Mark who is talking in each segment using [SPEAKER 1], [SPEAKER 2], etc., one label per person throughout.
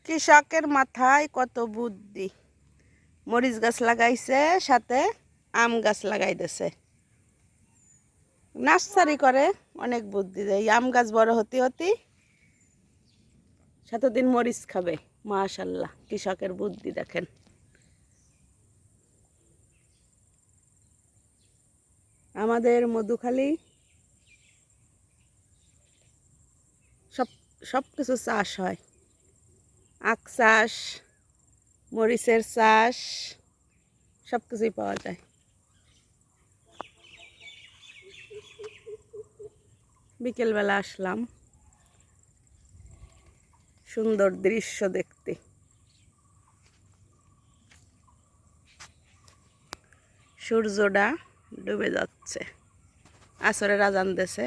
[SPEAKER 1] কৃষকের মাথায় কত বুদ্ধি, মরিচ গাছ লাগাইছে, সাথে আম গাছ লাগাই দিছে। নার্সারি করে অনেক বুদ্ধি দেয়। আম গাছ বড় হতে হতে সাতদিন মরিচ খাবে। মাশাল্লাহ, কৃষকের বুদ্ধি দেখেন। আমাদের মধুখালী সব কিছু চাষ হয়। আখ চাষ, মরিচের চাষ, সব কিছুই পাওয়া যায়। বিকেলবেলা আসলাম, সুন্দর দৃশ্য দেখতে। সূর্যটা ডুবে যাচ্ছে, আসরের আজান দেছে,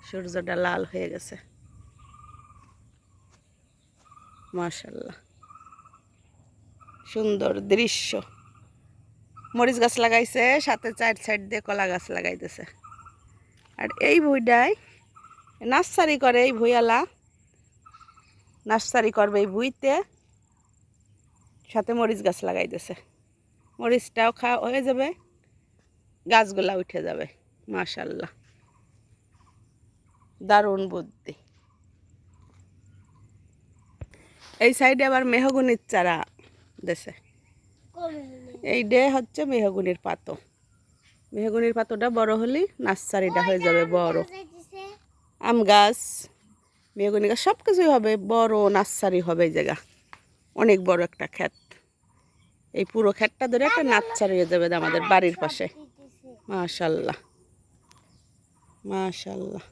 [SPEAKER 1] সূর্যটা লাল হয়ে গেছে। মাশাল্লাহ, সুন্দর দৃশ্য। মরিচ গাছ লাগাইছে, সাথে চার সাইড দিয়ে কলা গাছ লাগাইতেছে। আর এই ভুঁইটায় নার্সারি করে, এই ভুঁইয়ালা নার্সারি করবে এই ভুঁইতে, সাথে মরিচ গাছ লাগাইতেছে। মরিচটাও খাওয়া হয়ে যাবে, গাছগুলা উঠে যাবে। মাশাল্লাহ, দারুণ বুদ্ধি। এই সাইডে আবার মেহগুনির চারা দেশে। এই ডে হচ্ছে মেহগুনির পাতো। মেহগুনির পাতোটা বড় হলে নার্সারিটা হয়ে যাবে বড়। আম গাছ, মেহগুনি গাছ সব কিছুই হবে, বড় নার্সারি হবে। এই জায়গা অনেক বড় একটা ক্ষেত। এই পুরো ক্ষেতটা ধরে একটা নার্সারি হয়ে যাবে আমাদের বাড়ির পাশে। মাশাল্লাহ, মাশাল্লাহ।